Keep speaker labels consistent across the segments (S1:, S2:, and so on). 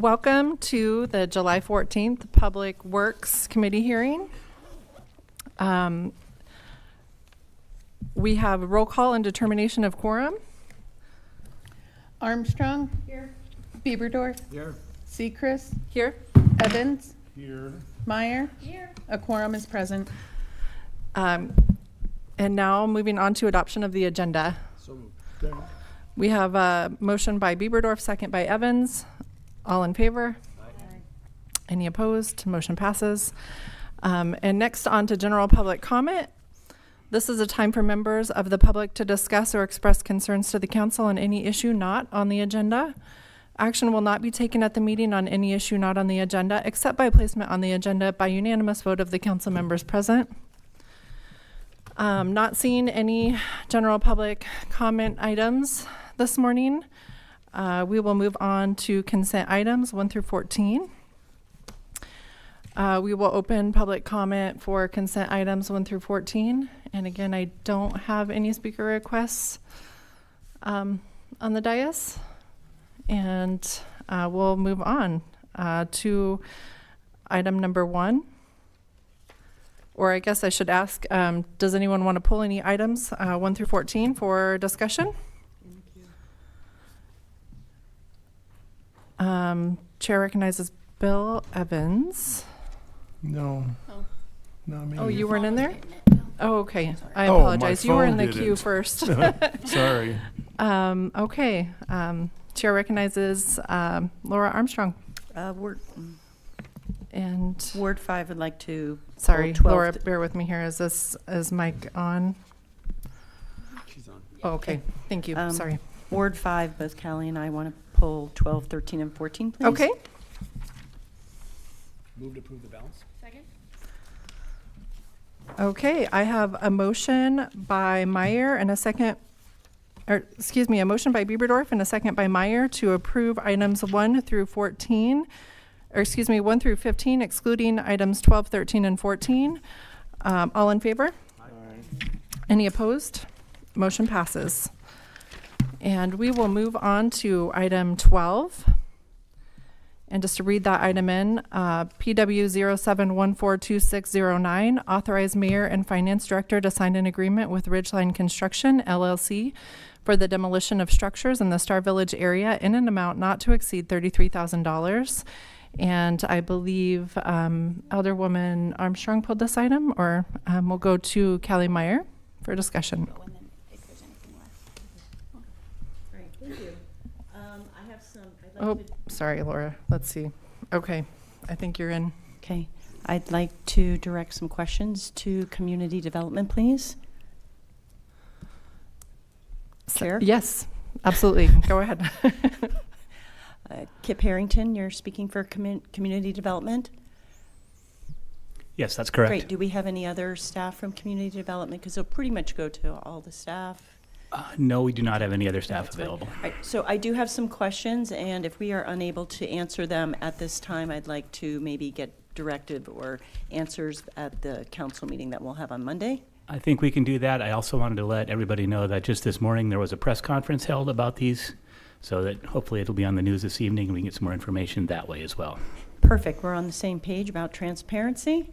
S1: Welcome to the July 14th Public Works Committee hearing. We have roll call and determination of quorum.
S2: Armstrong. Here. Bieberdorf.
S3: Here.
S2: Sechrist.
S1: Here.
S2: Evans.
S3: Here.
S2: Meyer. Here. A quorum is present.
S1: And now moving on to adoption of the agenda.
S3: So moved.
S1: We have a motion by Bieberdorf, second by Evans. All in favor?
S3: Aye.
S1: Any opposed? Motion passes. And next on to general public comment. This is a time for members of the public to discuss or express concerns to the council on any issue not on the agenda. Action will not be taken at the meeting on any issue not on the agenda, except by placement on the agenda by unanimous vote of the council members present. Not seeing any general public comment items this morning. We will move on to consent items 1 through 14. We will open public comment for consent items 1 through 14. And again, I don't have any speaker requests on the dais. And we'll move on to item number 1. Or I guess I should ask, does anyone want to pull any items 1 through 14 for discussion? Chair recognizes Bill Evans.
S3: No.
S2: Oh.
S3: Not me.
S1: Oh, you weren't in there? Oh, okay. I
S3: Oh,
S1: apologize.
S3: my
S1: You were in
S3: phone
S1: the
S3: did
S1: queue
S3: it.
S1: first.
S3: Sorry.
S1: Okay. Chair recognizes Laura Armstrong.
S4: Ward 5 would like to
S1: Sorry,
S4: pull 12
S1: Laura, bear with me here. Is Mike on?
S3: She's on.
S1: Oh, okay. Thank you. Sorry.
S4: Ward 5, both Callie and I want to pull 12, 13, and 14, please.
S1: Okay.
S3: Move to approve the balance.
S1: Okay. I have a motion by Meyer and a second, or excuse me, a motion by Bieberdorf and a second by Meyer to approve items 1 through 14, or excuse me, 1 through 15, excluding items 12, 13, and 14. All in favor?
S3: Aye.
S1: Any opposed? Motion passes. And we will move on to item 12. And just to read that item in, PW 07142609, authorize mayor and finance director to sign an agreement with Ridgeline Construction, LLC, for the demolition of structures in the Star Village area in an amount not to exceed $33,000. And I believe Alderwoman Armstrong pulled this item, or we'll go to Callie Meyer for discussion.
S4: Great, thank you. I have some, I'd
S1: Oh,
S4: like to,
S1: sorry, Laura. Let's see. Okay, I think you're in.
S4: okay, I'd like to direct some questions to community development, please. Chair?
S1: Yes, absolutely. Go ahead.
S4: Kip Harrington, you're speaking for community development?
S5: Yes, that's correct.
S4: Great, do we have any other staff from community development? Because they'll pretty much go to all the staff.
S5: No, we do not have any other staff
S4: That's fine.
S5: available.
S4: All right, so I do have some questions, and if we are unable to answer them at this time, I'd like to maybe get directive or answers at the council meeting that we'll have on Monday.
S5: I think we can do that. I also wanted to let everybody know that just this morning there was a press conference held about these, so that hopefully it'll be on the news this evening and we can get some more information that way as well.
S4: Perfect, we're on the same page about transparency.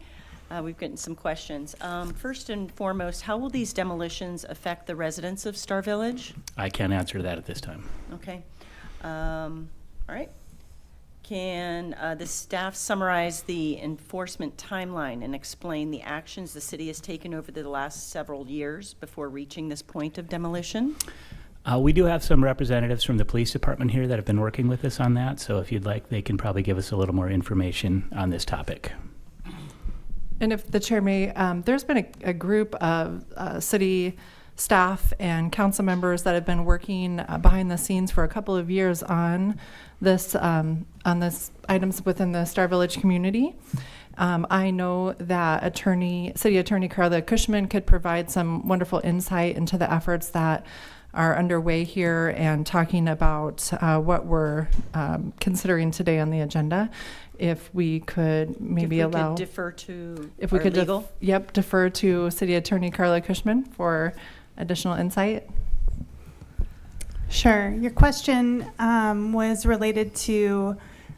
S4: We've gotten some questions. First and foremost, how will these demolitions affect the residents of Star Village?
S5: I can't answer that at this time.
S4: Okay. All right. Can the staff summarize the enforcement timeline and explain the actions the city has taken over the last several years before reaching this point of demolition?
S5: We do have some representatives from the police department here that have been working with us on that, so if you'd like, they can probably give us a little more information on this topic.
S1: And if the chair may, there's been a group of city staff and council members that have been working behind the scenes for a couple of years on this items within the Star Village community. I know that City Attorney Carla Cushman could provide some wonderful insight into the efforts that are underway here and talking about what we're considering today on the agenda. If we could maybe
S4: if we
S1: allow...
S4: could defer to
S1: If we
S4: our
S1: could
S4: legal?
S1: defer to City Attorney Carla Cushman for additional insight.
S6: Sure. Your question was related to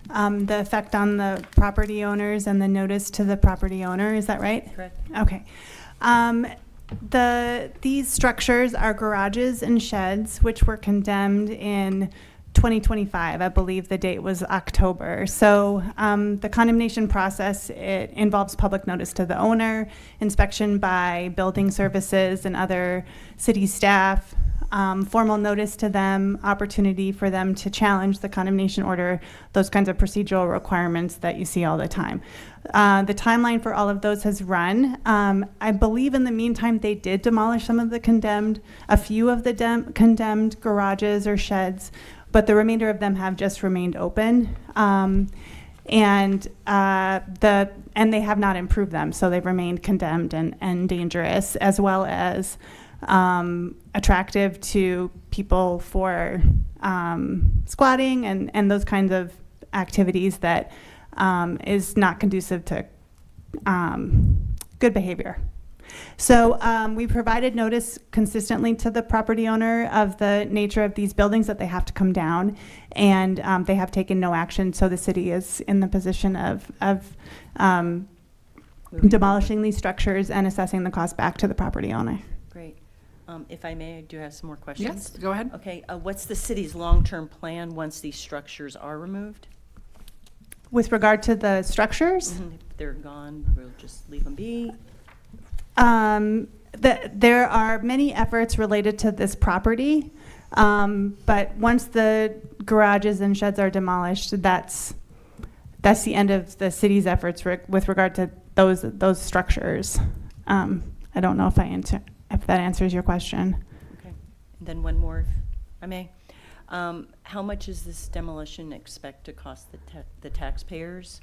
S6: the effect on the property owners and the notice to the property owner. Is that right?
S4: Correct.
S6: Okay. These structures are garages and sheds, which were condemned in 2025. I believe the date was October. So the condemnation process, it involves public notice to the owner, inspection by building services and other city staff, formal notice to them, opportunity for them to challenge the condemnation order, those kinds of procedural requirements that you see all the time. The timeline for all of those has run. I believe in the meantime, they did demolish some of the a few of the condemned garages or sheds, but the remainder of them have just remained open. And they have not improved them, so they've remained condemned and dangerous, as well as attractive to people for squatting and those kinds of activities that is not conducive to good behavior. So we provided notice consistently to the property owner of the nature of these buildings, that they have to come down, and they have taken no action. So the city is in the position of demolishing these structures and assessing the cost back to the property owner.
S4: Great. If I may, I do have some more questions.
S1: Yes, go ahead.
S4: Okay, what's the city's long-term plan once these structures are removed?
S6: With regard to the structures,
S4: If they're gone, we'll just leave them be?
S6: there are many efforts related to this property, but once the garages and sheds are demolished, that's the end of the city's efforts with regard to those structures. I don't know if if that answers your question.
S4: Okay. And then one more, if I may. How much is this demolition expect to cost the taxpayers?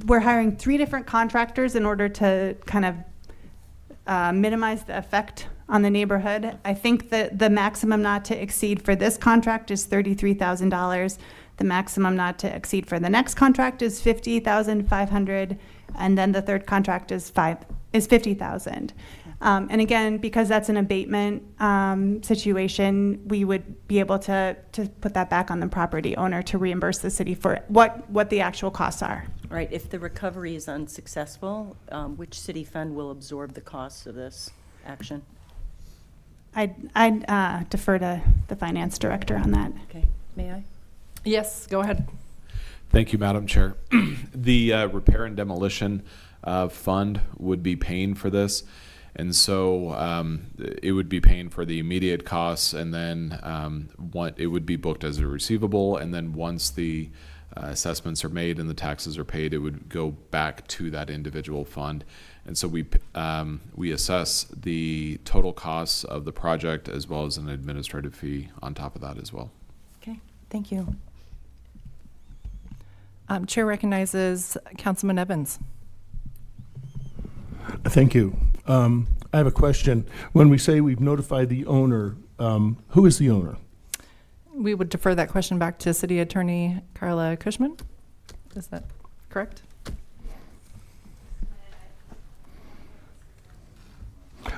S6: We're hiring 3 different contractors in order to kind of minimize the effect on the neighborhood. I think that the maximum not to exceed for this contract is $33,000. The maximum not to exceed for the next contract is $50,500, and then the third contract is $50,000. And again, because that's an abatement situation, we would be able to put that back on the property owner to reimburse the city for what the actual costs are.
S4: All right, if the recovery is unsuccessful, which city fund will absorb the costs of this action?
S6: I'd defer to the finance director on that.
S4: Okay, may I?
S1: Yes, go ahead.
S7: Thank you, Madam Chair. The repair and demolition fund would be paying for this. And so it would be paying for the immediate costs, and then it would be booked as a receivable. And then once the assessments are made and the taxes are paid, it would go back to that individual fund. And so we assess the total costs of the project as well as an administrative fee on top of that as well.
S4: Okay, thank you.
S1: Chair recognizes Councilman Evans.
S8: Thank you. I have a question. When we say we've notified the owner, who is the owner?
S1: We would defer that question back to City Attorney Carla Cushman. Is that correct?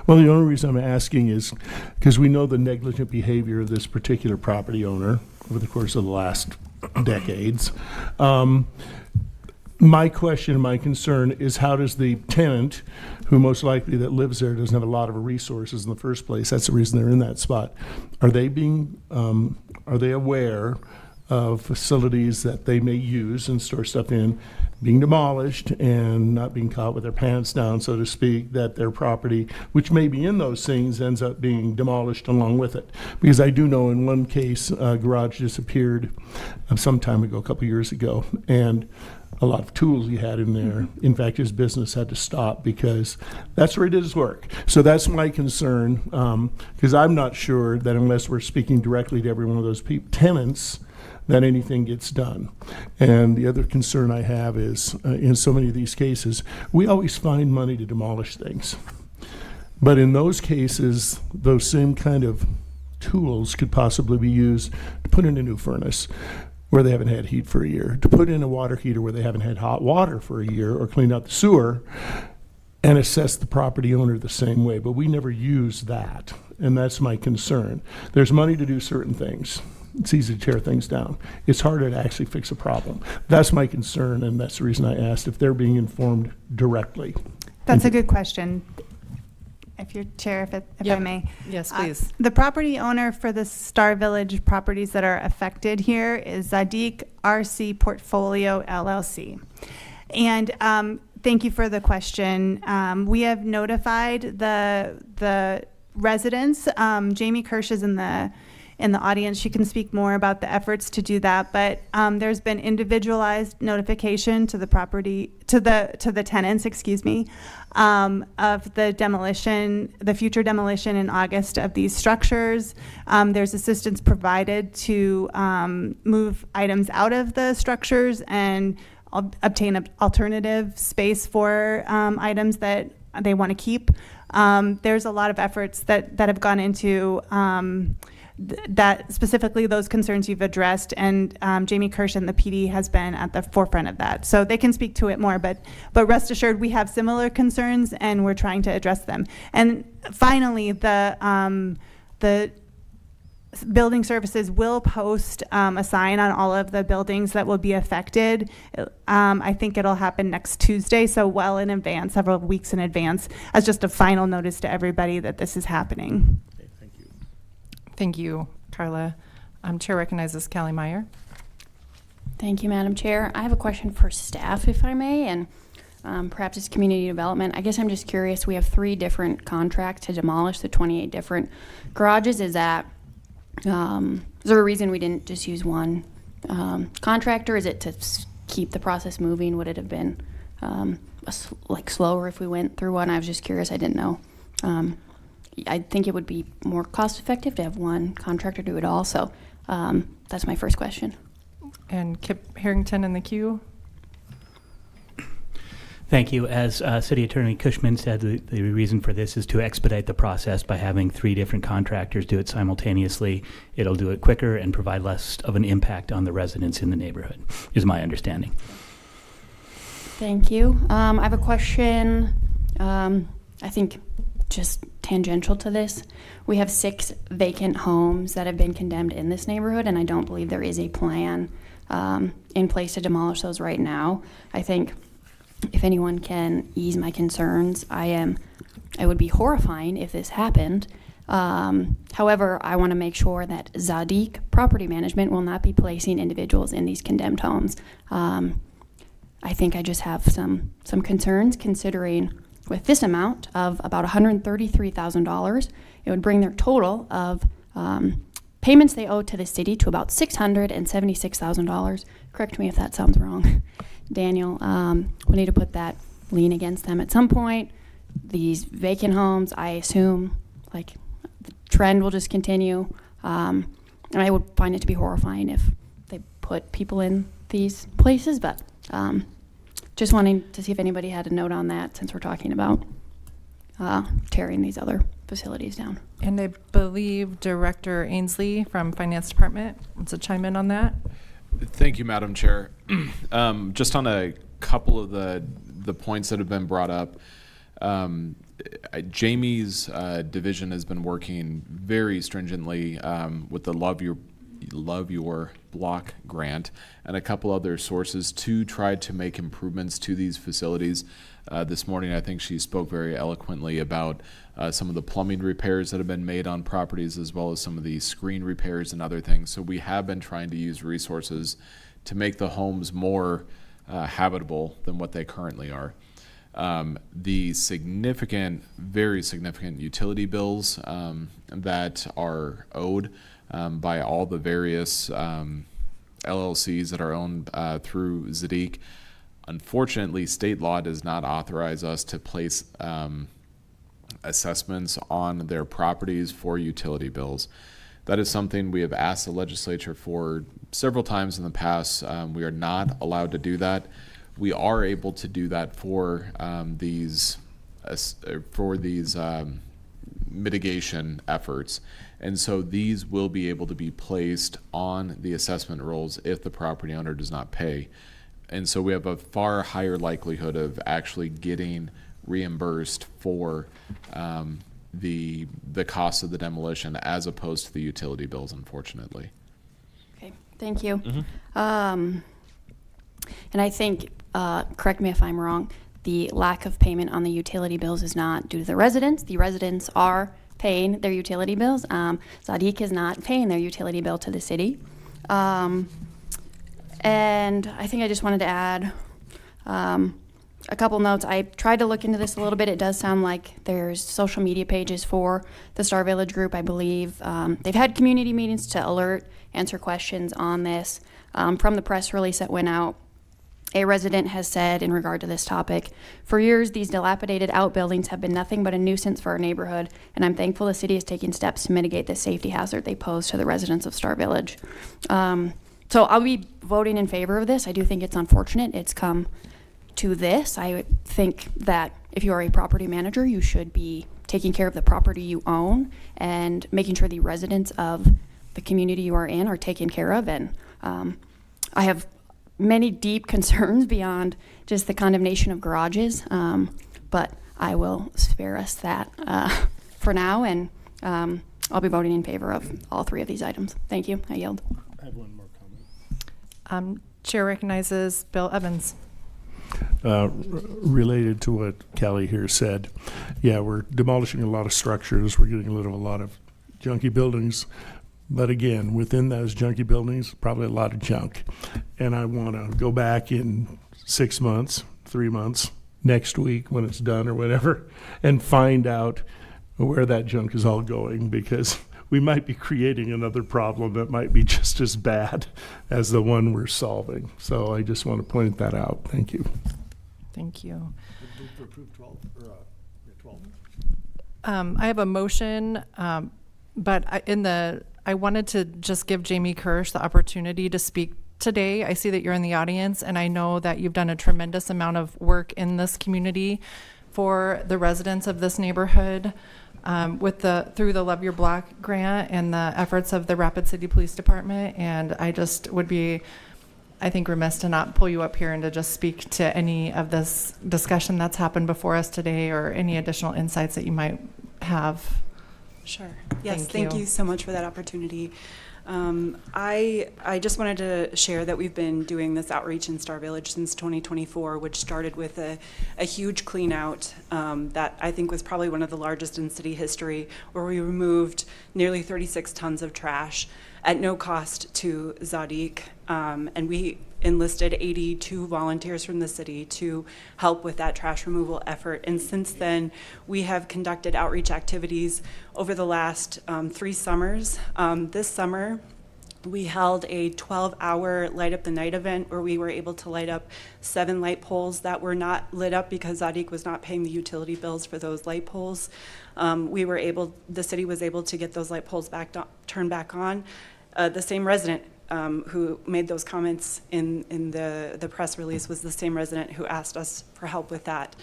S8: Well, the only reason I'm asking is because we know the negligent behavior of this particular property owner over the course of the last decades. My question, my concern is, how does the tenant, who most likely that lives there doesn't have a lot of resources in the first place, that's the reason they're in that spot, are they aware of facilities that they may use and store stuff in being demolished and not being caught with their pants down, so to speak, that their property, which may be in those things, ends up being demolished along with it? Because I do know in one case, a garage disappeared some time ago, a couple years ago, and a lot of tools he had in there. In fact, his business had to stop because that's where he did his work. So that's my concern, because I'm not sure that unless we're speaking directly to every one of those tenants, that anything gets done. And the other concern I have is, in so many of these cases, we always find money to demolish things. But in those cases, those same kind of tools could possibly be used to put in a new furnace where they haven't had heat for a year, to put in a water heater where they haven't had hot water for a year, or clean out the sewer, and assess the property owner the same way. But we never use that, and that's my concern. There's money to do certain things, It's easy to tear things down. It's harder to actually fix a problem. That's my concern, and that's the reason I asked if they're being informed directly.
S6: That's a good question. If you're chair, if I
S1: Yep.
S6: may.
S1: Yes, please.
S6: The property owner for the Star Village properties that are affected here is Zadig RC Portfolio LLC. And thank you for the question. We have notified the residents. Jamie Kirsch is in the audience. She can speak more about the efforts to do that. But there's been individualized notification to the property, to the tenants, excuse me, of the demolition, the future demolition in August of these structures. There's assistance provided to move items out of the structures and obtain an alternative space for items that they want to keep. There's a lot of efforts that have gone into that, specifically those concerns you've addressed, and Jamie Kirsch and the PD has been at the forefront of that. So they can speak to it more, but rest assured we have similar concerns and we're trying to address them. And finally, the building services will post a sign on all of the buildings that will be affected. I think it'll happen next Tuesday, so well in advance, several weeks in advance, as just a final notice to everybody that this is happening.
S3: Okay, thank you.
S1: Thank you, Carla. Chair recognizes Callie Meyer.
S9: Thank you, Madam Chair. I have a question for staff, if I may, and perhaps it's community development. I guess I'm just curious. We have 3 different contracts to demolish the 28 different garages. Is there a reason we didn't just use one contractor? Is it to keep the process moving? Would it have been slower if we went through one? I was just curious. I didn't know. I think it would be more cost effective to have one contractor do it all. So that's my first question.
S1: And Kip Harrington in the queue.
S5: Thank you. As City Attorney Cushman said, the reason for this is to expedite the process by having 3 different contractors do it simultaneously. It'll do it quicker and provide less of an impact on the residents in the neighborhood, is my understanding.
S9: Thank you. I have a question, I think just tangential to this. We have 6 vacant homes that have been condemned in this neighborhood, and I don't believe there is a plan in place to demolish those right now. I think if anyone can ease my concerns, I would be horrifying if this happened. However, I want to make sure that Zadig Property Management will not be placing individuals in these condemned homes. I think I just have some concerns, considering with this amount of about $133,000, it would bring their total of payments they owe to the city to about $676,000. Correct me if that sounds wrong, Daniel. We need to put that lien against them at some point. These vacant homes, I assume, like, the trend will just continue. And I would find it to be horrifying if they put people in these places, but just wanting to see if anybody had a note on that, since we're talking about tearing these other facilities down.
S1: And I believe Director Ainsley from Finance Department wants to chime in on that.
S7: Thank you, Madam Chair. Just on a couple of the points that have been brought up, Jamie's division has been working very stringently with the Love Your Block grant and a couple other sources to try to make improvements to these facilities. This morning, I think she spoke very eloquently about some of the plumbing repairs that have been made on properties, as well as some of the screen repairs and other things. So we have been trying to use resources to make the homes more habitable than what they currently are. The significant, very significant utility bills that are owed by all the various LLCs that are owned through Zadig. Unfortunately, state law does not authorize us to place assessments on their properties for utility bills. That is something we have asked the legislature for several times in the past. We are not allowed to do that. We are able to do that for these mitigation efforts. And so these will be able to be placed on the assessment rolls if the property owner does not pay. And so we have a far higher likelihood of actually getting reimbursed for the cost of the demolition, as opposed to the utility bills, unfortunately.
S9: Thank you. And I think, correct me if I'm wrong, the lack of payment on the utility bills is not due to the residents. The residents are paying their utility bills. Zadig is not paying their utility bill to the city. And I think I just wanted to add a couple notes. I tried to look into this a little bit. It does sound like there's social media pages for the Star Village group, I believe. They've had community meetings to alert, answer questions on this. From the press release that went out, a resident has said in regard to this topic, "For years, these dilapidated outbuildings have been nothing but a nuisance for our neighborhood, and I'm thankful the city is taking steps to mitigate the safety hazard they pose to the residents of Star Village." So I'll be voting in favor of this. I do think it's unfortunate it's come to this. I would think that if you are a property manager, you should be taking care of the property you own and making sure the residents of the community you are in are taken care of. And I have many deep concerns beyond just the condemnation of garages, but I will spare us that for now, and I'll be voting in favor of all three of these items. Thank you. I yield.
S8: I have one more comment.
S1: Chair recognizes Bill Evans.
S8: Related to what Kelly here said, yeah, we're demolishing a lot of structures. We're getting rid of a lot of junky buildings. But again, within those junky buildings, probably a lot of junk. And I want to go back in 6 months, 3 months, next week when it's done or whatever, and find out where that junk is all going, because we might be creating another problem that might be just as bad as the one we're solving. So I just want to point that out. Thank you.
S1: Thank you.
S3: Move to approve 12, or, yeah, 12.
S1: I have a motion, but I wanted to just give Jamie Kirsch the opportunity to speak today. I see that you're in the audience, and I know that you've done a tremendous amount of work in this community for the residents of this neighborhood, through the Love Your Block grant and the efforts of the Rapid City Police Department. And I just would be, I think, remiss to not pull you up here and to just speak to any of this discussion that's happened before us today, or any additional insights that you might have.
S10: Sure. Yes,
S1: Thank
S10: thank
S1: you.
S10: you so much for that opportunity. I just wanted to share that we've been doing this outreach in Star Village since 2024, which started with a huge clean out that I think was probably one of the largest in city history, where we removed nearly 36 tons of trash at no cost to Zadig. And we enlisted 82 volunteers from the city to help with that trash removal effort. And since then, we have conducted outreach activities over the last 3 summers. This summer, we held a 12-hour Light Up the Night event where we were able to light up 7 light poles that were not lit up because Zadig was not paying the utility bills for those light poles. The city was able to get those light poles turned back on. The same resident who made those comments in the press release was the same resident who asked us for help with that.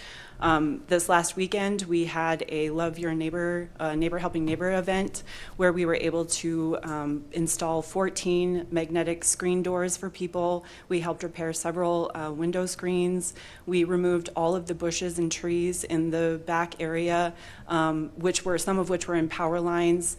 S10: This last weekend, we had a Love Your Neighbor, Neighbor Helping Neighbor event where we were able to install 14 magnetic screen doors for people. We helped repair several window screens. We removed all of the bushes and trees in the back area, some of which were in power lines.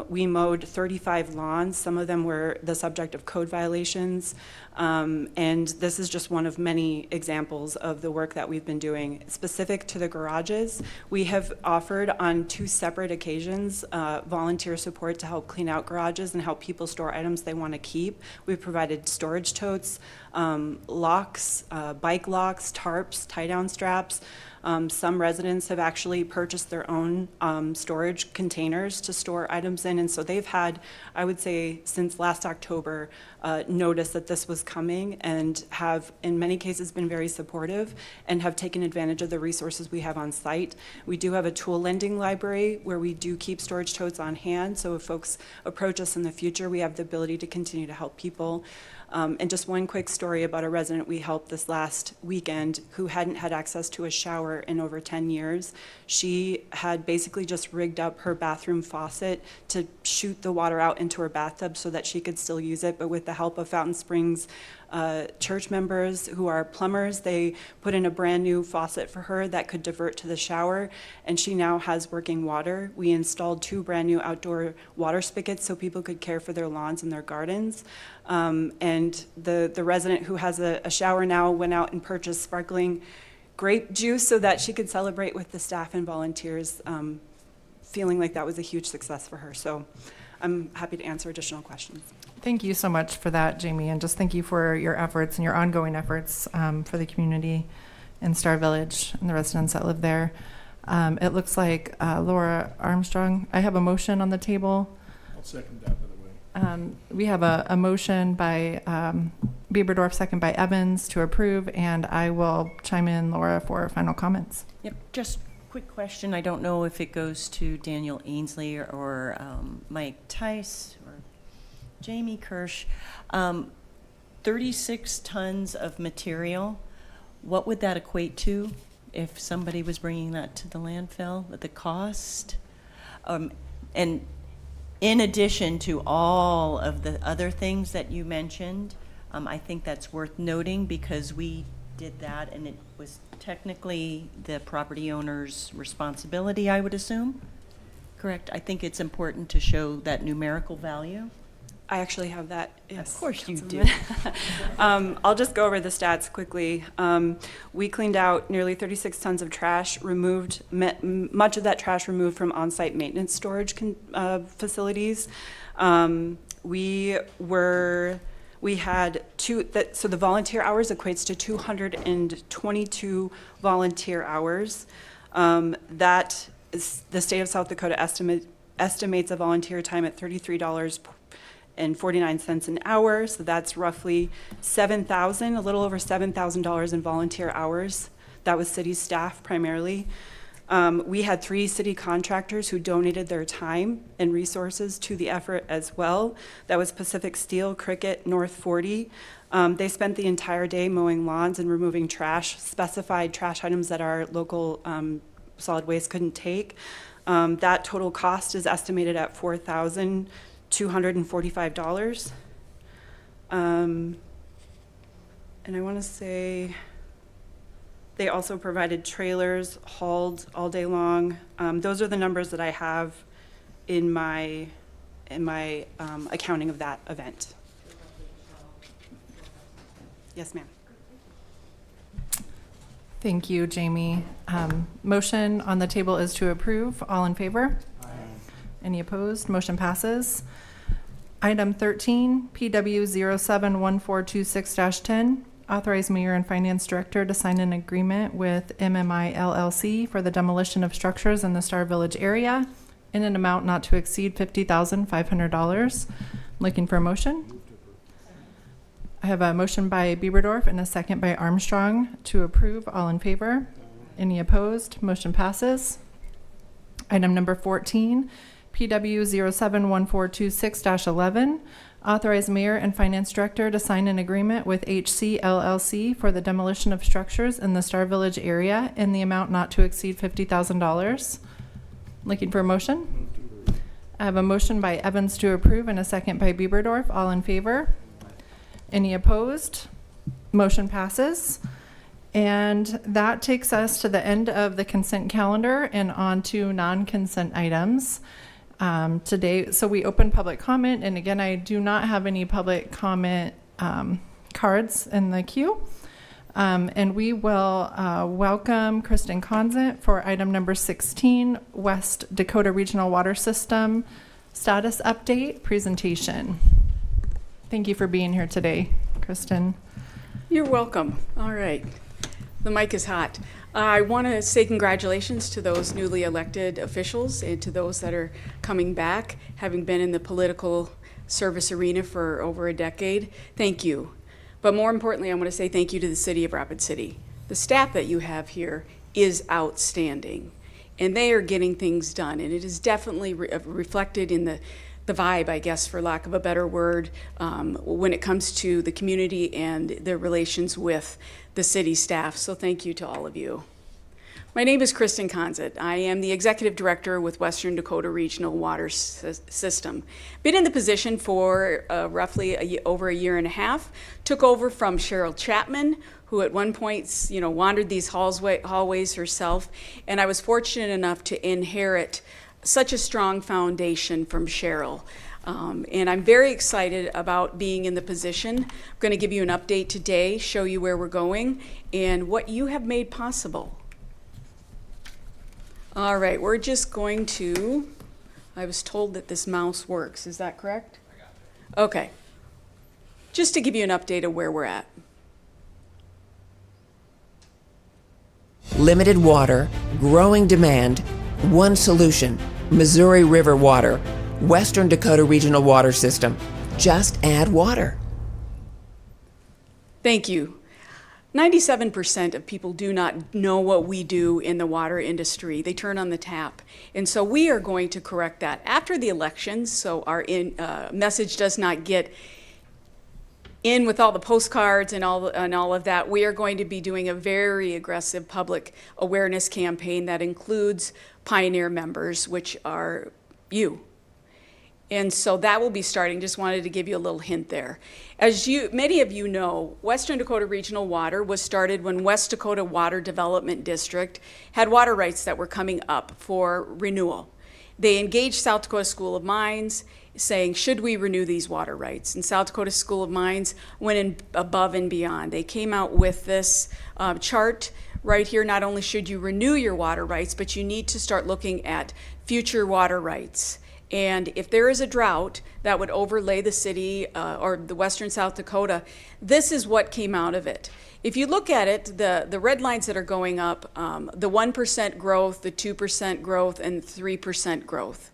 S10: We mowed 35 lawns. Some of them were the subject of code violations. And this is just one of many examples of the work that we've been doing. Specific to the garages, we have offered on 2 separate occasions volunteer support to help clean out garages and help people store items they want to keep. We've provided storage totes, locks, bike locks, tarps, tie-down straps. Some residents have actually purchased their own storage containers to store items in, and so they've had, I would say, since last October, notice that this was coming, and have, in many cases, been very supportive and have taken advantage of the resources we have on site. We do have a tool lending library where we do keep storage totes on hand, so if folks approach us in the future, we have the ability to continue to help people. And just one quick story about a resident we helped this last weekend who hadn't had access to a shower shower in over 10 years. She had basically just rigged up her bathroom faucet to shoot the water out into her bathtub so that she could still use it, but with the help of Fountain Springs church members who are plumbers, they put in a brand new faucet for her that could divert to the shower, and she now has working water. We installed 2 brand new outdoor water spigots so people could care for their lawns and their gardens. And the resident who has a shower now went out and purchased sparkling grape juice so that she could celebrate with the staff and volunteers, feeling like that was a huge success for her. So I'm happy to answer additional questions.
S1: Thank you so much for that, Jamie, and just thank you for your efforts and your ongoing efforts for the community in Star Village and the residents that live there. It looks like Laura Armstrong, I have a motion on the table.
S3: I'll second that, by the way.
S1: We have a motion by Bieberdorf, second by Evans to approve, and I will chime in, Laura, for final comments.
S4: Yep, just quick question. I don't know if it goes to Daniel Ainsley or Mike Tice or Jamie Kirsch. 36 tons of material, what would that equate to if somebody was bringing that to the landfill, the cost? And in addition to all of the other things that you mentioned, I think that's worth noting because we did that and it was technically the property owner's responsibility, I would assume. Correct? I think it's important to show that numerical value.
S10: I actually have that. Yes,
S4: Of course you do.
S10: I'll just go over the stats quickly. We cleaned out nearly 36 tons of trash, removed much of that trash removed from on-site maintenance storage facilities. We had so the volunteer hours equates to 222 volunteer hours. That is, the state of South Dakota estimates a volunteer time at $33.49 an hour, so that's roughly $7,000, a little over $7,000 in volunteer hours. That was city staff primarily. We had 3 city contractors who donated their time and resources to the effort as well. That was Pacific Steel, Cricket, North 40. They spent the entire day mowing lawns and removing trash, specified trash items that our local solid waste couldn't take. That total cost is estimated at $4,245. And I want to say they also provided trailers hauled all day long. Those are the numbers that I have in my accounting of that event. Yes, ma'am.
S1: Thank you, Jamie. Motion on the table is to approve. All in favor? Aye. Any opposed? Motion passes. Item 13, PW 071426-10, authorize mayor and finance director to sign an agreement with MMI LLC for the demolition of structures in the Star Village area in an amount not to exceed $50,500. Looking for a motion? I have a motion by Bieberdorf and a second by Armstrong to approve. All in favor? Any opposed? Motion passes. Item number 14, PW 071426-11, authorize mayor and finance director to sign an agreement with HC LLC for the demolition of structures in the Star Village area in the amount not to exceed $50,000. Looking for a motion? I have a motion by Evans to approve and a second by Bieberdorf. All in favor? Any opposed? Motion passes. And that takes us to the end of the consent calendar and on to non-consent items today. So we open public comment, and again, I do not have any public comment cards in the queue. And we will welcome Kristen Conzent for item number 16, West Dakota Regional Water System Status Update Presentation. Thank you for being here today, Kristen.
S11: You're welcome. All right. The mic is hot. I want to say congratulations to those newly elected officials and to those that are coming back, having been in the political service arena for over a decade. Thank you. But more importantly, I want to say thank you to the City of Rapid City. The staff that you have here is outstanding, and they are getting things done, and it is definitely reflected in the vibe, I guess, for lack of a better word, when it comes to the community and their relations with the city staff. So thank you to all of you. My name is Kristen Conzit. I am the Executive Director with Western Dakota Regional Water System. Been in the position for roughly over a year and a half. Took over from Cheryl Chapman, who at one point, wandered these hallways herself. And I was fortunate enough to inherit such a strong foundation from Cheryl. And I'm very excited about being in the position. I'm going to give you an update today, show you where we're going, and what you have made possible. All right, we're just going to, I was told that this mouse works. Is that correct? I got it. Okay. Just to give you an update of where we're at.
S12: Limited water, growing demand, one solution, Missouri River Water, Western Dakota Regional Water System. Just add water.
S11: Thank you. 97% of people do not know what we do in the water industry. They turn on the tap. And so we are going to correct that after the elections, so our message does not get in with all the postcards and all of that. We are going to be doing a very aggressive public awareness campaign that includes Pioneer members, which are you. And so that will be starting. Just wanted to give you a little hint there. As many of you know, Western Dakota Regional Water was started when West Dakota Water Development District had water rights that were coming up for renewal. They engaged South Dakota School of Mines saying, should we renew these water rights? And South Dakota School of Mines went in above and beyond. They came out with this chart right here. Not only should you renew your water rights, but you need to start looking at future water rights. And if there is a drought that would overlay the city or the western South Dakota, this is what came out of it. If you look at it, the red lines that are going up, the 1% growth, the 2% growth, and 3% growth.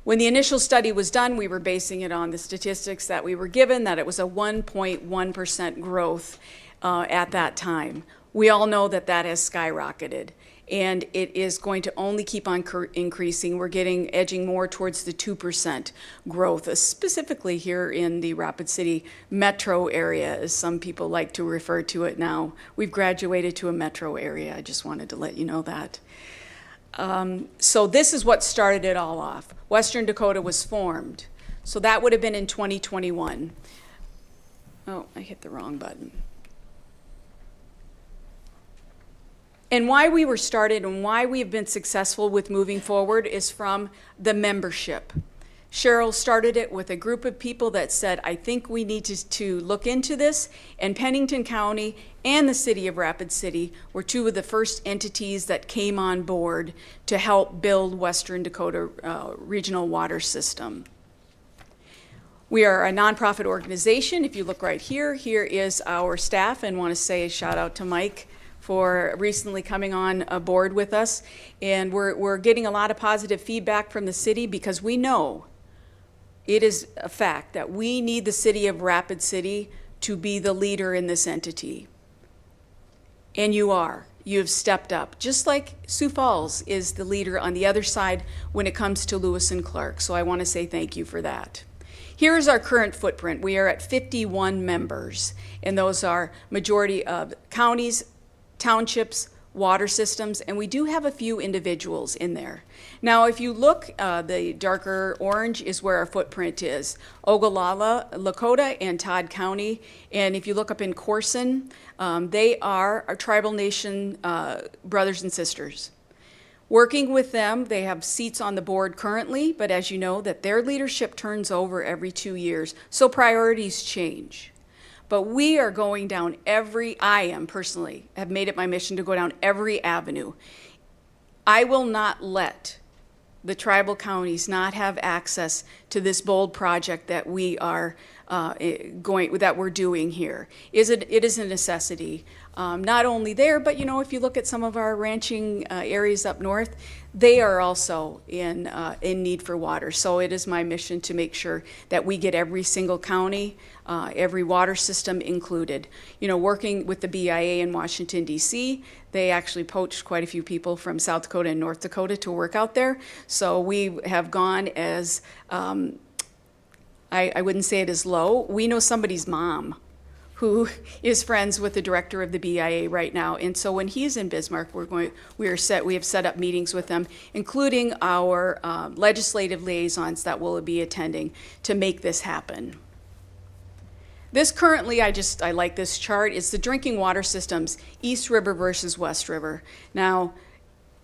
S11: When the initial study was done, we were basing it on the statistics that we were given, that it was a 1.1% growth at that time. We all know that that has skyrocketed. And it is going to only keep on increasing. We're edging more towards the 2% growth, specifically here in the Rapid City metro area, as some people like to refer to it now. We've graduated to a metro area. I just wanted to let you know that. So this is what started it all off. Western Dakota was formed. So that would have been in 2021. Oh, I hit the wrong button. And why we were started and why we have been successful with moving forward is from the membership. Cheryl started it with a group of people that said, I think we need to look into this, and Pennington County and the city of Rapid City were two of the first entities that came on board to help build Western Dakota Regional Water System. We are a nonprofit organization. If you look right here, here is our staff, and want to say a shout out to Mike for recently coming on board with us. And we're getting a lot of positive feedback from the city, because we know it is a fact that we need the city of Rapid City to be the leader in this entity. And you are. You have stepped up. Just like Sioux Falls is the leader on the other side when it comes to Lewis and Clark. So I want to say thank you for that. Here is our current footprint. We are at 51 members, and those are majority of counties, townships, water systems, and we do have a few individuals in there. Now, if you look, the darker orange is where our footprint is. Ogallala, Lakota, and Todd County. And if you look up in Corson, they are our tribal nation brothers and sisters. Working with them, they have seats on the board currently, but as you know, that their leadership turns over every 2 years, so priorities change. But we are going down I am personally, have made it my mission to go down every avenue. I will not let the tribal counties not have access to this bold project that we are that we're doing here. It is a necessity. Not only there, but if you look at some of our ranching areas up north, they are also in need for water. So it is my mission to make sure that we get every single county, every water system included. Working with the BIA in Washington, D.C., they actually poached quite a few people from South Dakota and North Dakota to work out there. So we have gone as, I wouldn't say it as low. We know somebody's mom who is friends with the director of the BIA right now. And so when he's in Bismarck, we have set up meetings with them, including our legislative liaisons that will be attending to make this happen. This currently, I like this chart, is the drinking water systems, East River versus West River. Now,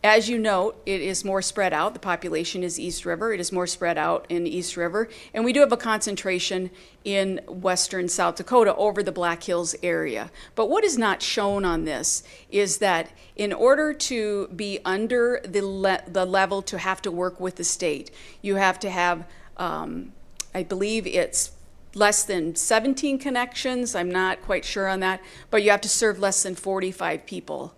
S11: as you note, it is more spread out. The population is East River. It is more spread out in East River. And we do have a concentration in western South Dakota over the Black Hills area. But what is not shown on this is that in order to be under the level to have to work with the state, you have to have, I believe it's less than 17 connections. I'm not quite sure on that, but you have to serve less than 45 people.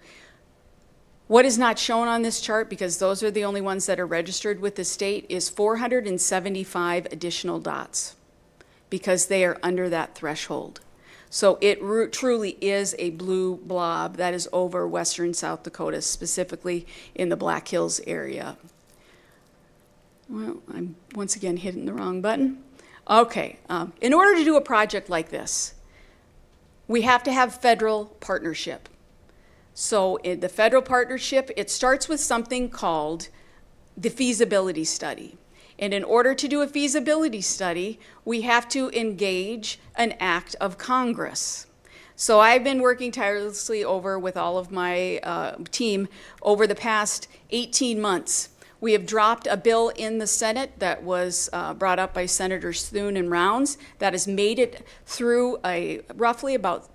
S11: What is not shown on this chart, because those are the only ones that are registered with the state, is 475 additional dots, because they are under that threshold. So it truly is a blue blob that is over western South Dakota, specifically in the Black Hills area. Well, I'm once again hitting the wrong button. Okay, in order to do a project like this, we have to have federal partnership. So in the federal partnership, it starts with something called the feasibility study. And in order to do a feasibility study, we have to engage an act of Congress. So I've been working tirelessly with all of my team over the past 18 months. We have dropped a bill in the Senate that was brought up by Senators Thune and Rounds that has made it through roughly about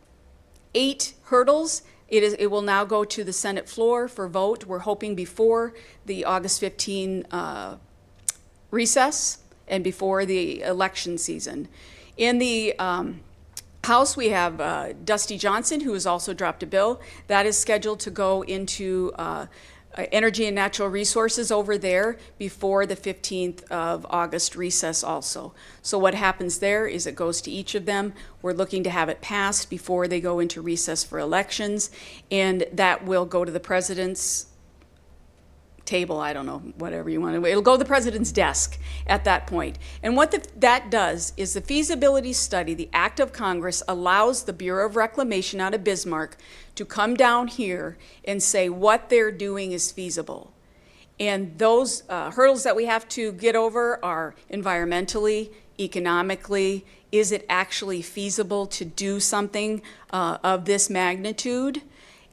S11: 8 hurdles. It will now go to the Senate floor for vote. We're hoping before the August 15 recess and before the election season. In the House, we have Dusty Johnson, who has also dropped a bill that is scheduled to go into Energy and Natural Resources over there before the 15th of August recess also. So what happens there is it goes to each of them. We're looking to have it passed before they go into recess for elections, and that will go to the president's table, I don't know, whatever you want to, it'll go to the president's desk at that point. And what that does is the feasibility study, the act of Congress, allows the Bureau of Reclamation out of Bismarck to come down here and say what they're doing is feasible. And those hurdles that we have to get over are environmentally, economically, is it actually feasible to do something of this magnitude?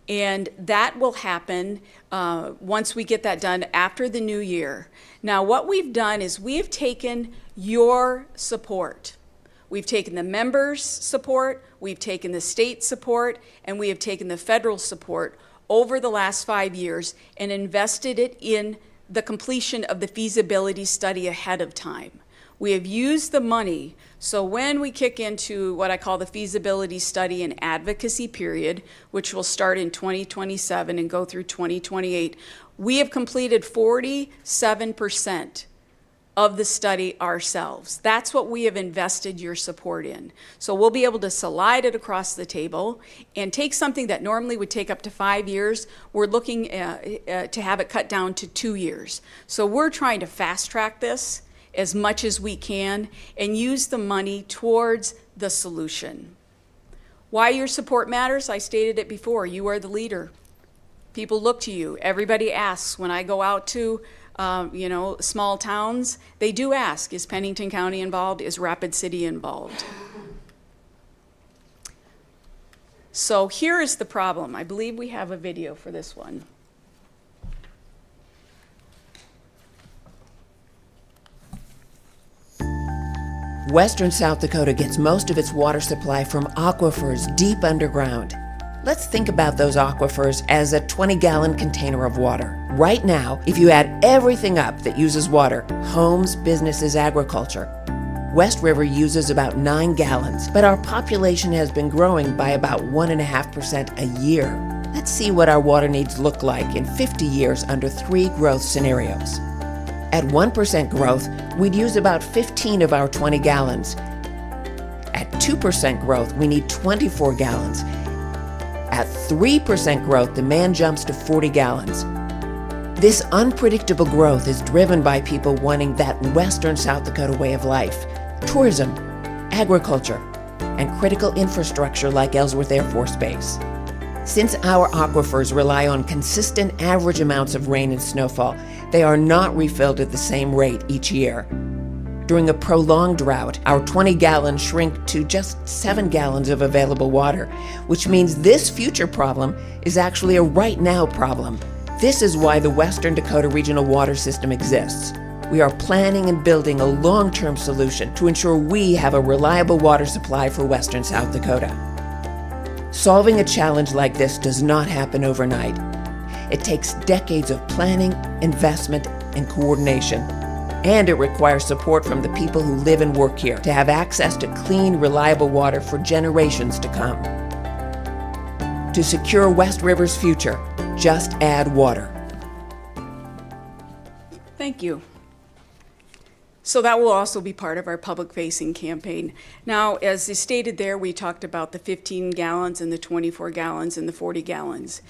S11: And that will happen once we get that done after the new year. Now, what we've done is we have taken your support. We've taken the members' support, we've taken the state support, and we have taken the federal support over the last 5 years and invested it in the completion of the feasibility study ahead of time. We have used the money, so when we kick into what I call the feasibility study and advocacy period, which will start in 2027 and go through 2028, we have completed 47% of the study ourselves. That's what we have invested your support in. So we'll be able to slide it across the table and take something that normally would take up to 5 years. We're looking to have it cut down to 2 years. So we're trying to fast track this as much as we can and use the money towards the solution. Why your support matters, I stated it before. You are the leader. People look to you. Everybody asks. When I go out to small towns, they do ask, is Pennington County involved? Is Rapid City involved? So here is the problem. I believe we have a video for this one.
S12: Western South Dakota gets most of its water supply from aquifers deep underground. Let's think about those aquifers as a 20-gallon container of water. Right now, if you add everything up that uses water, homes, businesses, agriculture, West River uses about 9 gallons, but our population has been growing by about 1.5% a year. Let's see what our water needs look like in 50 years under 3 growth scenarios. At 1% growth, we'd use about 15 of our 20 gallons. At 2% growth, we need 24 gallons. At 3% growth, demand jumps to 40 gallons. This unpredictable growth is driven by people wanting that Western South Dakota way of life. Tourism, agriculture, and critical infrastructure like Ellsworth Air Force Base. Since our aquifers rely on consistent average amounts of rain and snowfall, they are not refilled at the same rate each year. During a prolonged drought, our 20 gallons shrink to just 7 gallons of available water, which means this future problem is actually a right now problem. This is why the Western Dakota Regional Water System exists. We are planning and building a long-term solution to ensure we have a reliable water supply for Western South Dakota. Solving a challenge like this does not happen overnight. It takes decades of planning, investment, and coordination. And it requires support from the people who live and work here to have access to clean, reliable water for generations to come. To secure West River's future, just add water.
S11: Thank you. So that will also be part of our public-facing campaign. Now, as is stated there, we talked about the 15 gallons and the 24 gallons and the 40 gallons.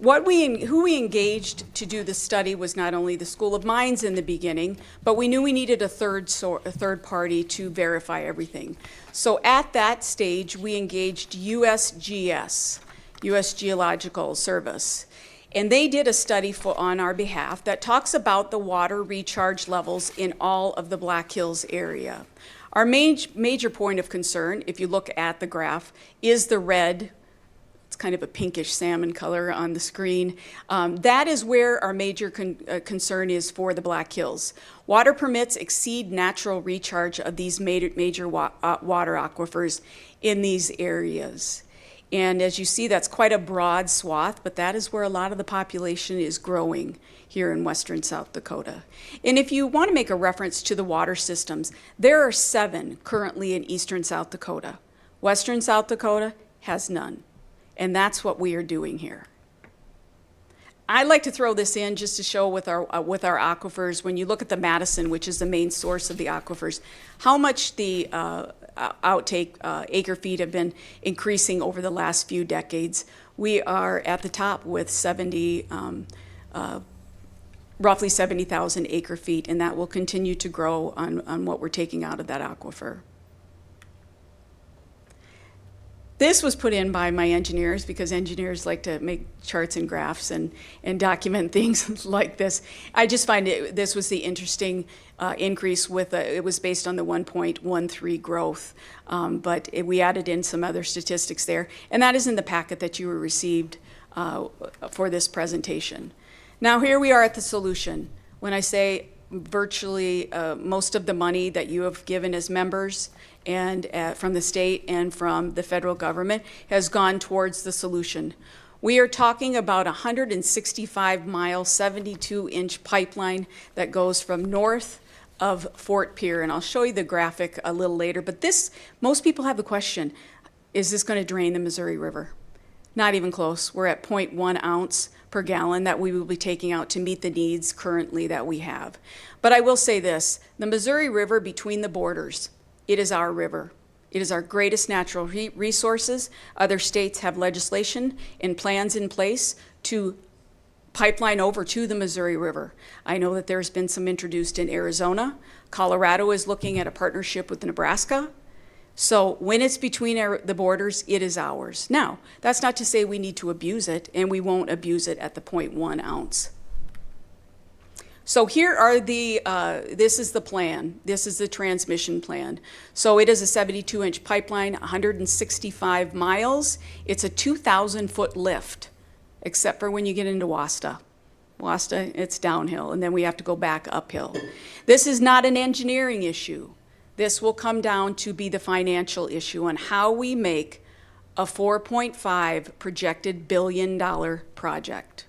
S11: Who we engaged to do the study was not only the School of Mines in the beginning, but we knew we needed a third party to verify everything. So at that stage, we engaged USGS, U.S. Geological Service. And they did a study on our behalf that talks about the water recharge levels in all of the Black Hills area. Our major point of concern, if you look at the graph, is the red. It's kind of a pinkish salmon color on the screen. That is where our major concern is for the Black Hills. Water permits exceed natural recharge of these major water aquifers in these areas. And as you see, that's quite a broad swath, but that is where a lot of the population is growing here in Western South Dakota. And if you want to make a reference to the water systems, there are 7 currently in Eastern South Dakota. Western South Dakota has none. And that's what we are doing here. I'd like to throw this in just to show with our aquifers, when you look at the Madison, which is the main source of the aquifers, how much the outtake acre feet have been increasing over the last few decades. We are at the top with roughly 70,000 acre feet, and that will continue to grow on what we're taking out of that aquifer. This was put in by my engineers because engineers like to make charts and graphs and document things like this. I just find this was the interesting increase with, it was based on the 1.13 growth, but we added in some other statistics there, and that is in the packet that you received for this presentation. Now here we are at the solution. When I say virtually most of the money that you have given as members and from the state and from the federal government has gone towards the solution. We are talking about a 165-mile, 72-inch pipeline that goes from north of Fort Pierre, and I'll show you the graphic a little later, but this, most people have the question, is this going to drain the Missouri River? Not even close. We're at 0.1 ounce per gallon that we will be taking out to meet the needs currently that we have. But I will say this, the Missouri River between the borders, it is our river. It is our greatest natural resources. Other states have legislation and plans in place to pipeline over to the Missouri River. I know that there's been some introduced in Arizona. Colorado is looking at a partnership with Nebraska. So when it's between the borders, it is ours. Now, that's not to say we need to abuse it, and we won't abuse it at the 0.1 ounce. So here are this is the plan. This is the transmission plan. So it is a 72-inch pipeline, 165 miles. It's a 2,000-foot lift, except for when you get into Wasta. Wasta, it's downhill, and then we have to go back uphill. This is not an engineering issue. This will come down to be the financial issue on how we make a $4.5 projected billion project.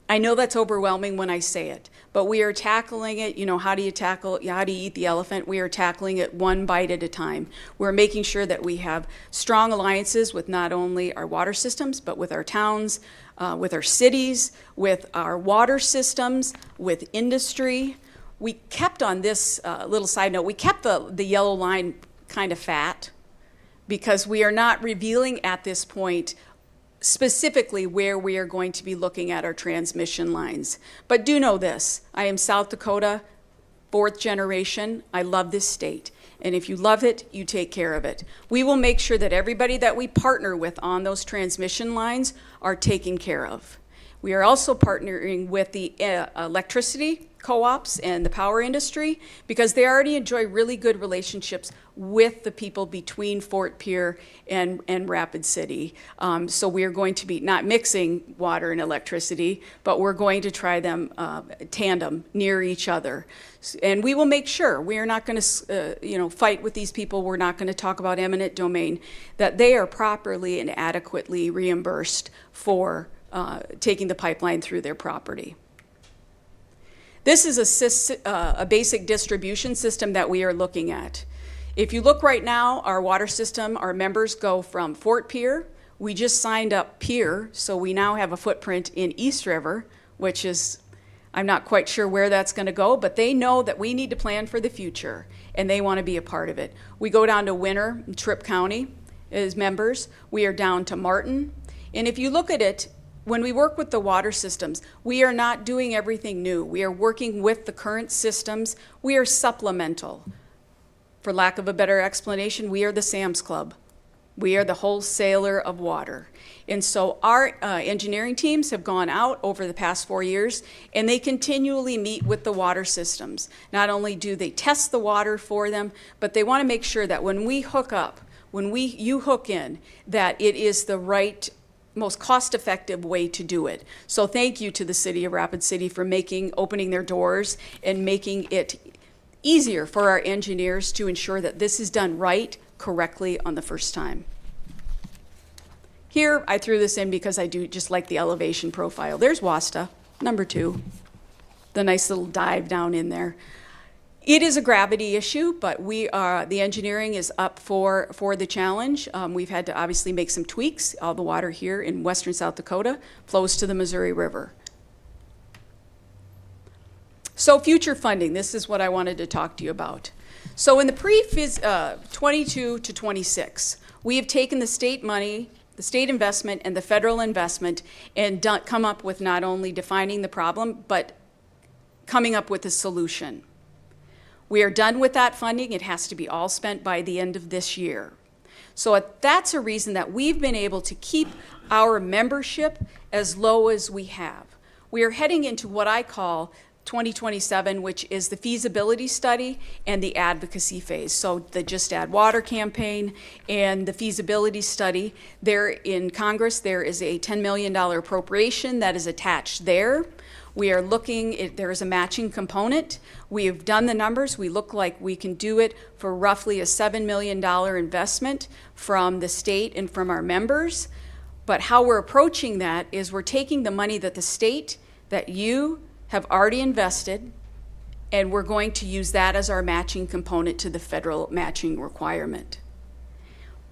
S11: I know that's overwhelming when I say it, but we are tackling it, you know, how do you eat the elephant? We are tackling it one bite at a time. We're making sure that we have strong alliances with not only our water systems, but with our towns, with our cities, with our water systems, with industry. We kept on this little side note, we kept the yellow line kind of fat because we are not revealing at this point specifically where we are going to be looking at our transmission lines. But do know this, I am South Dakota, 4th generation. I love this state. And if you love it, you take care of it. We will make sure that everybody that we partner with on those transmission lines are taken care of. We are also partnering with the electricity co-ops and the power industry because they already enjoy really good relationships with the people between Fort Pierre and Rapid City. So we are going to be not mixing water and electricity, but we're going to try them tandem near each other. And we will make sure we are not going to fight with these people. We're not going to talk about eminent domain, that they are properly and adequately reimbursed for taking the pipeline through their property. This is a basic distribution system that we are looking at. If you look right now, our water system, our members go from Fort Pierre. We just signed up Pierre, so we now have a footprint in East River, which is, I'm not quite sure where that's going to go, but they know that we need to plan for the future, and they want to be a part of it. We go down to Winter, Tripp County as members. We are down to Martin. And if you look at it, when we work with the water systems, we are not doing everything new. We are working with the current systems. We are supplemental. For lack of a better explanation, we are the Sam's Club. We are the wholesaler of water. And so our engineering teams have gone out over the past 4 years, and they continually meet with the water systems. Not only do they test the water for them, but they want to make sure that when we hook up, when you hook in, that it is the right, most cost-effective way to do it. So thank you to the City of Rapid City for opening their doors and making it easier for our engineers to ensure that this is done right, correctly on the first time. Here, I threw this in because I do just like the elevation profile. There's WASTA, number 2, the nice little dive down in there. It is a gravity issue, but the engineering is up for the challenge. We've had to obviously make some tweaks. All the water here in western South Dakota flows to the Missouri River. So future funding, this is what I wanted to talk to you about. So in the pre-22 to 26, we have taken the state money, the state investment, and the federal investment and come up with not only defining the problem, but coming up with a solution. We are done with that funding. It has to be all spent by the end of this year. So that's a reason that we've been able to keep our membership as low as we have. We are heading into what I call 2027, which is the feasibility study and the advocacy phase. So the Just Add Water campaign and the feasibility study. There in Congress, there is a $10 million appropriation that is attached there. We are looking, there is a matching component. We have done the numbers. We look like we can do it for roughly a $7 million investment from the state and from our members. But how we're approaching that is we're taking the money that the state, that you have already invested, and we're going to use that as our matching component to the federal matching requirement.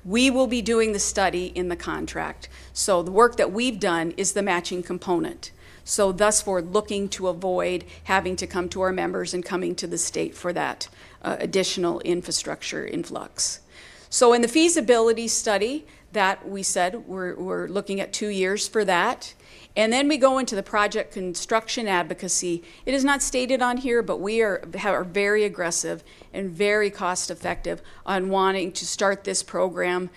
S11: We will be doing the study in the contract. So the work that we've done is the matching component. So thus we're looking to avoid having to come to our members and coming to the state for that additional infrastructure influx. So in the feasibility study that we said, we're looking at 2 years for that. And then we go into the project construction advocacy. It is not stated on here, but we are very aggressive and very cost effective on wanting to start this program,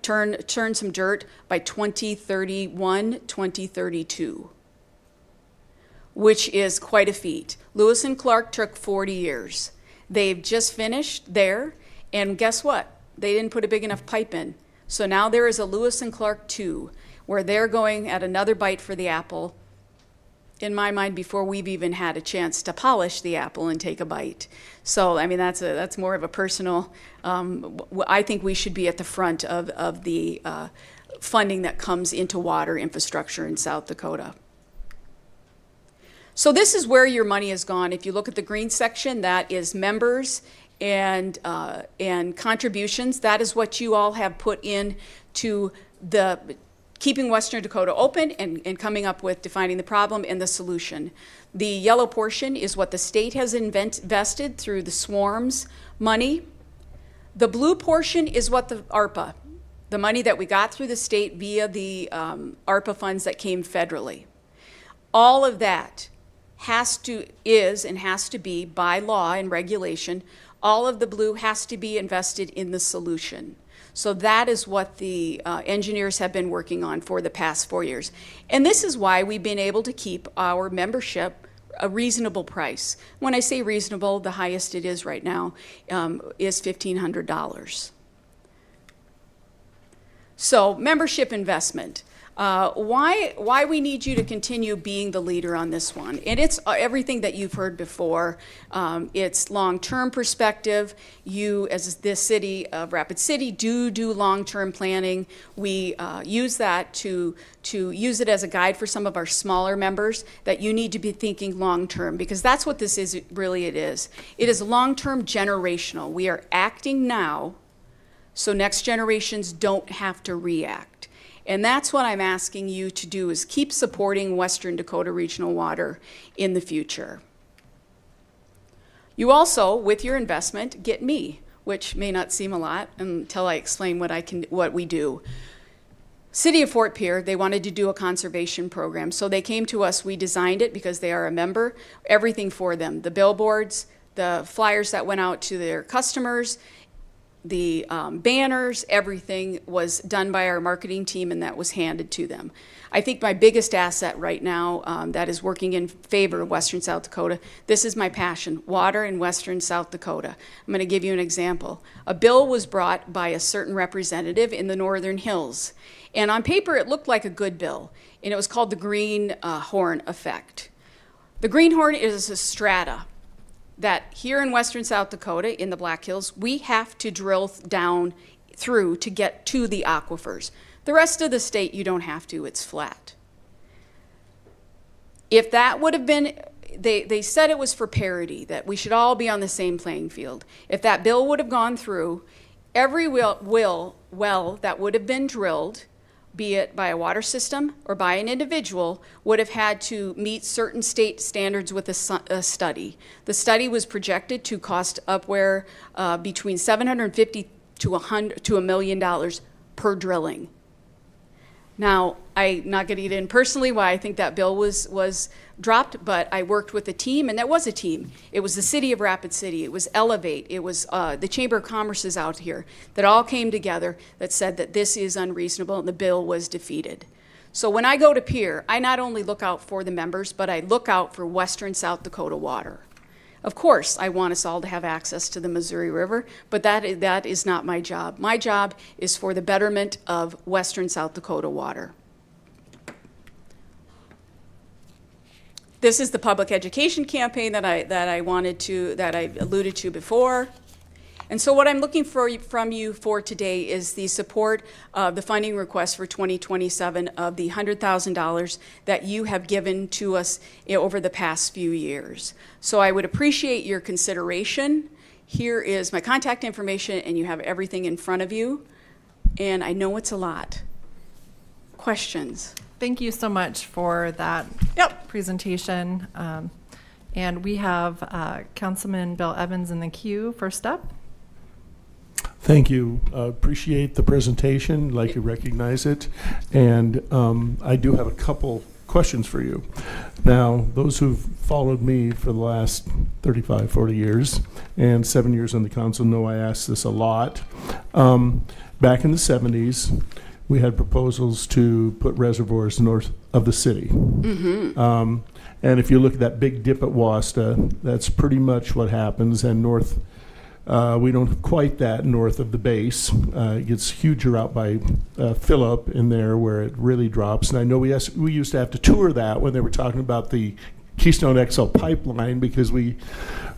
S11: turn some dirt by 2031, 2032, which is quite a feat. Lewis and Clark took 40 years. They've just finished there, and guess what? They didn't put a big enough pipe in. So now there is a Lewis and Clark 2, where they're going at another bite for the apple, in my mind, before we've even had a chance to polish the apple and take a bite. So, I mean, that's more of a personal, I think we should be at the front of the funding that comes into water infrastructure in South Dakota. So this is where your money has gone. If you look at the green section, that is members and contributions. That is what you all have put in to the keeping Western Dakota open and coming up with defining the problem and the solution. The yellow portion is what the state has invested through the SWARMS money. The blue portion is what the ARPA, the money that we got through the state via the ARPA funds that came federally. All of that has to be by law and regulation All of the blue has to be invested in the solution. So that is what the engineers have been working on for the past 4 years. And this is why we've been able to keep our membership a reasonable price. When I say reasonable, the highest it is right now is $1,500. So membership investment. Why we need you to continue being the leader on this one. And it's everything that you've heard before. It's long-term perspective. You, as the city of Rapid City, do long-term planning. We use that to use it as a guide for some of our smaller members, that you need to be thinking long-term, because that's what this is, really it is. It is long-term generational. We are acting now so next generations don't have to react. And that's what I'm asking you to do, is keep supporting Western Dakota Regional Water in the future. You also, with your investment, get me, which may not seem a lot until I explain what we do. City of Fort Pierre, they wanted to do a conservation program, so they came to us. We designed it because they are a member, everything for them, the billboards, the flyers that went out to their customers, the banners, everything was done by our marketing team, and that was handed to them. I think my biggest asset right now that is working in favor of Western South Dakota, this is my passion, water in Western South Dakota. I'm going to give you an example. A bill was brought by a certain representative in the Northern Hills, and on paper it looked like a good bill, and it was called the Greenhorn Effect. The Greenhorn is a strata that here in Western South Dakota, in the Black Hills, we have to drill down through to get to the aquifers. The rest of the state, you don't have to, it's flat. If that would have been, they said it was for parity, that we should all be on the same playing field. If that bill would have gone through, every well that would have been drilled, be it by a water system or by an individual, would have had to meet certain state standards with a study. The study was projected to cost upward between $750,000 to $1 million per drilling. Now, I'm not going to get in personally why I think that bill was dropped, but I worked with a team, and there was a team. It was the City of Rapid City, it was Elevate, it was the Chamber of Commerce out here that all came together that said that this is unreasonable, and the bill was defeated. So when I go to Pierre, I not only look out for the members, but I look out for Western South Dakota water. Of course, I want us all to have access to the Missouri River, but that is not my job. My job is for the betterment of Western South Dakota water. This is the public education campaign that I alluded to before. And so what I'm looking for from you for today is the support of the funding request for 2027 of the $100,000 that you have given to us over the past few years. So I would appreciate your consideration. Here is my contact information, and you have everything in front of you. And I know it's a lot. Questions?
S1: Thank you so much for that presentation. And we have Councilman Bill Evans in the queue first up.
S8: Thank you. Appreciate the presentation, like to recognize it. And I do have a couple questions for you. Now, those who've followed me for the last 35, 40 years and 7 years on the council know I ask this a lot. Back in the 70s, we had proposals to put reservoirs north of the city. Mm-hmm. And if you look at that big dip at Wasta, that's pretty much what happens. And north, we don't have quite that north of the base. It gets huger out by Phillip in there where it really drops. And I know we used to have to tour that when they were talking about the Keystone XL pipeline, because we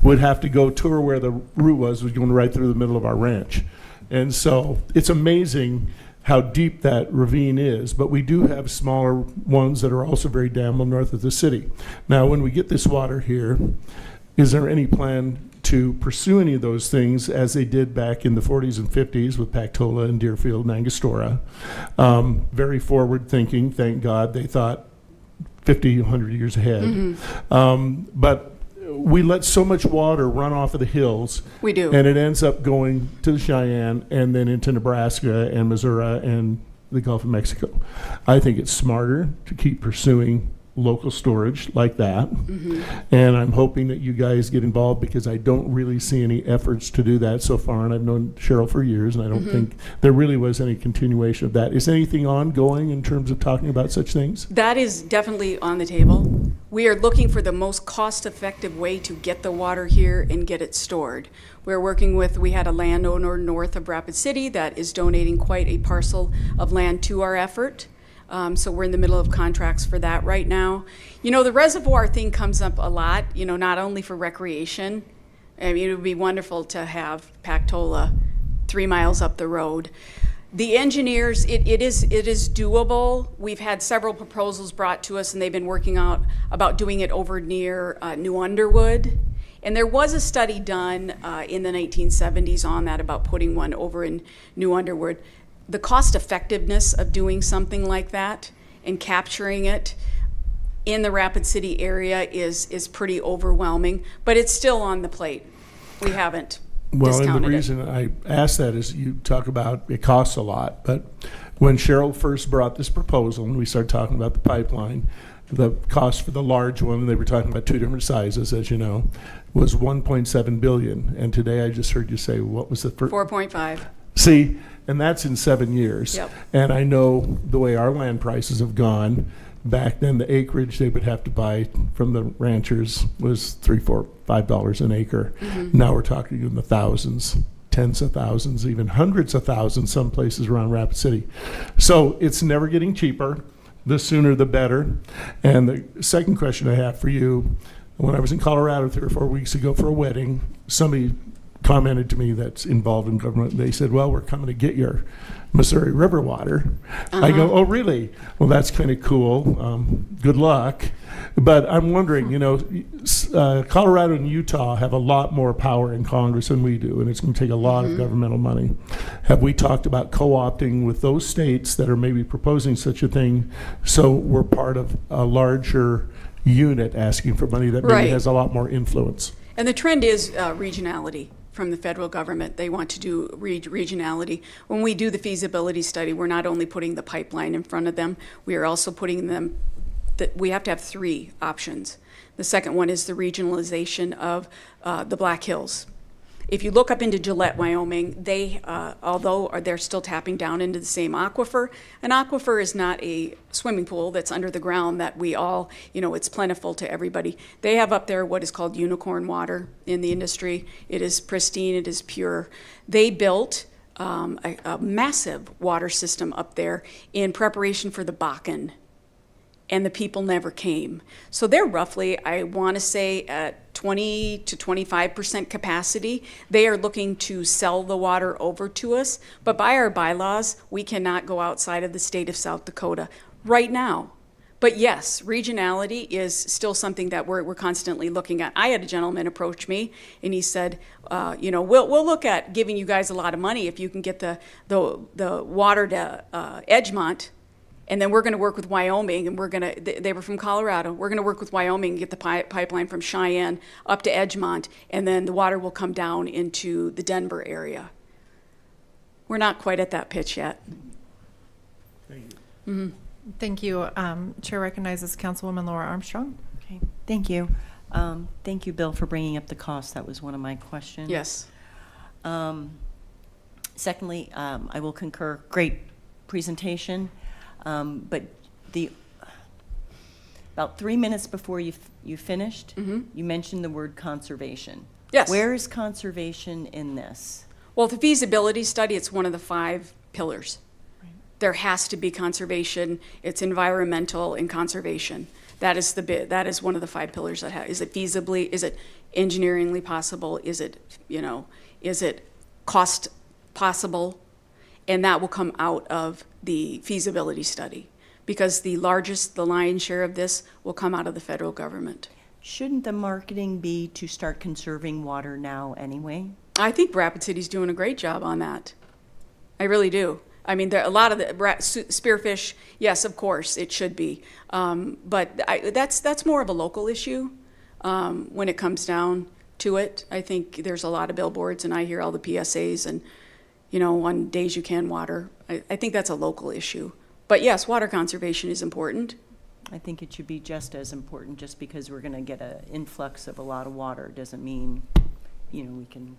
S8: would have to go tour where the route was going right through the middle of our ranch. And so it's amazing how deep that ravine is, but we do have smaller ones that are also very dammable north of the city. Now, when we get this water here, is there any plan to pursue any of those things as they did back in the 40s and 50s with Pactola and Deerfield and Angostura? Very forward thinking, thank God. They thought 50, 100 years ahead. Mm-hmm. But we let so much water run off of the hills.
S11: We do.
S8: And it ends up going to the Cheyenne and then into Nebraska and Missouri and the Gulf of Mexico. I think it's smarter to keep pursuing local storage like that. And I'm hoping that you guys get involved because I don't really see any efforts to do that so far. And I've known Cheryl for years, and I don't think there really was any continuation of that. Is anything ongoing in terms of talking about such things?
S11: That is definitely on the table. We are looking for the most cost-effective way to get the water here and get it stored. We had a landowner north of Rapid City that is donating quite a parcel of land to our effort. So we're in the middle of contracts for that right now. You know, the reservoir thing comes up a lot, you know, not only for recreation. I mean, it would be wonderful to have Pactola 3 miles up the road. The engineers, it is doable. We've had several proposals brought to us, and they've been working out about doing it over near New Underwood. And there was a study done in the 1970s on that about putting one over in New Underwood. The cost effectiveness of doing something like that and capturing it in the Rapid City area is pretty overwhelming, but it's still on the plate. We haven't
S8: Well, and the
S11: discounted it.
S8: reason I ask that is you talk about it costs a lot, but when Cheryl first brought this proposal and we started talking about the pipeline, the cost for the large one, they were talking about two different sizes, as you know, was $1.7 billion. And today I just heard you say, what was the first?
S11: 4.5.
S8: See, and that's in 7 years.
S11: Yep.
S8: And I know the way our land prices have gone. Back then, the acreage they would have to buy from the ranchers was $3, $4, $5 an acre. Now we're talking in the thousands, tens of thousands, even hundreds of thousands, some places around Rapid City. So it's never getting cheaper. The sooner, the better. And the second question I have for you, when I was in Colorado 3 or 4 weeks ago for a wedding, somebody commented to me that's involved in government. They said, well, we're coming to get your Missouri River water. I go, oh, really? Well, that's kind of cool. Good luck. But I'm wondering, you know, Colorado and Utah have a lot more power in Congress than we do, and it's going to take a lot of governmental money. Have we talked about co-opting with those states that are maybe proposing such a thing so we're part of a larger unit asking for money that maybe
S11: Right.
S8: has a lot more influence?
S11: And the trend is regionality from the federal government. They want to do regionality. When we do the feasibility study, we're not only putting the pipeline in front of them, we are also putting them, that we have to have 3 options. The second one is the regionalization of the Black Hills. If you look up into Gillette, Wyoming, they, although they're still tapping down into the same aquifer, an aquifer is not a swimming pool that's under the ground that we all, you know, it's plentiful to everybody. They have up there what is called unicorn water in the industry. It is pristine, it is pure. They built a massive water system up there in preparation for the Bakken, and the people never came. So they're roughly, I want to say, at 20 to 25% capacity. They are looking to sell the water over to us, but by our bylaws, we cannot go outside of the state of South Dakota right now. But yes, regionality is still something that we're constantly looking at. I had a gentleman approach me, and he said, you know, we'll look at giving you guys a lot of money if you can get the water to Edgemont. And then we're going to work with Wyoming, and they were from Colorado. We're going to work with Wyoming and get the pipeline from Cheyenne up to Edgemont, and then the water will come down into the Denver area. We're not quite at that pitch yet.
S1: Thank you. Chair recognizes Councilwoman Laura Armstrong.
S4: Okay, thank you. Thank you, Bill, for bringing up the cost. That was one of my questions.
S11: Yes.
S4: Secondly, I will concur. Great presentation. But about 3 minutes before you finished, you mentioned the word conservation.
S11: Yes.
S4: Where is conservation in this?
S11: Well, the feasibility study, it's one of the 5 pillars. There has to be conservation. It's environmental and conservation. That is one of the 5 pillars. Is it feasibly? Is it engineeringly possible? Is it, you know, is it cost possible? And that will come out of the feasibility study, because the lion's share of this will come out of the federal government.
S4: Shouldn't the marketing be to start conserving water now anyway?
S11: I think Rapid City's doing a great job on that. I really do. I mean, there a lot of the spearfish. Yes, of course, it should be, but that's more of a local issue when it comes down to it. I think there's a lot of billboards, and I hear all the PSAs and, you know, on days you can water. I think that's a local issue. But yes, water conservation is important.
S4: I think it should be just as important. Just because we're going to get an influx of a lot of water doesn't mean, you know, we can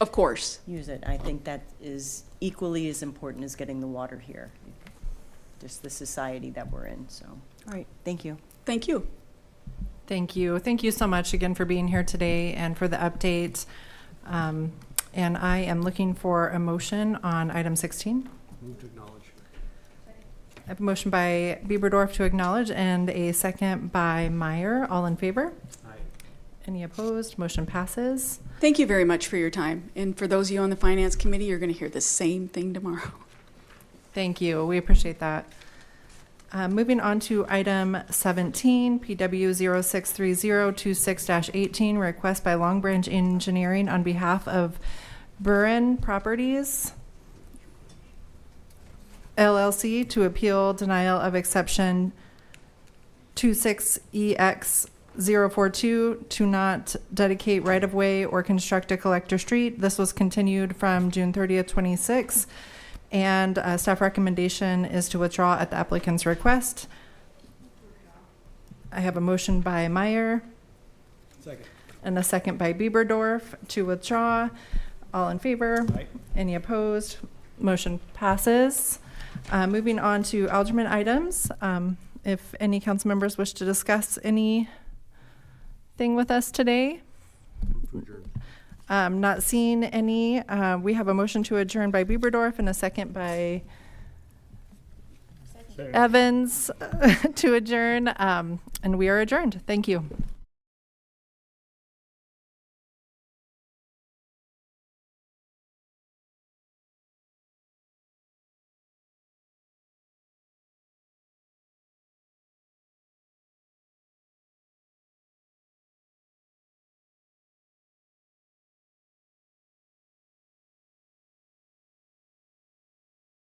S11: Of course.
S4: use it. I think that is equally as important as getting the water here. Just the society that we're in, so. All right, thank you.
S11: Thank you.
S1: Thank you. Thank you so much again for being here today and for the update. And I am looking for a motion on item 16.
S3: Move to acknowledge.
S1: I have a motion by Bieberdorf to acknowledge and a second by Meyer. All in favor?
S3: Aye.
S1: Any opposed? Motion passes.
S11: Thank you very much for your time. And for those of you on the Finance Committee, you're going to hear the same thing tomorrow.
S1: Thank you. We appreciate that. Moving on to item 17, PW 063026-18, request by Long Branch Engineering on behalf of Buren Properties LLC to appeal denial of exception 26EX042 to not dedicate right-of-way or construct a collector street. This was continued from June 30th, 26. And staff recommendation is to withdraw at the applicant's request. I have a motion by Meyer
S3: Second.
S1: and a second by Bieberdorf to withdraw. All in favor?
S3: Aye.
S1: Any opposed? Motion passes. Moving on to alderman items. If any council members wish to discuss anything with us today.
S3: Move to adjourn.
S1: Not seeing any. We have a motion to adjourn by Bieberdorf and a second by Evans to adjourn. And we are adjourned. Thank you.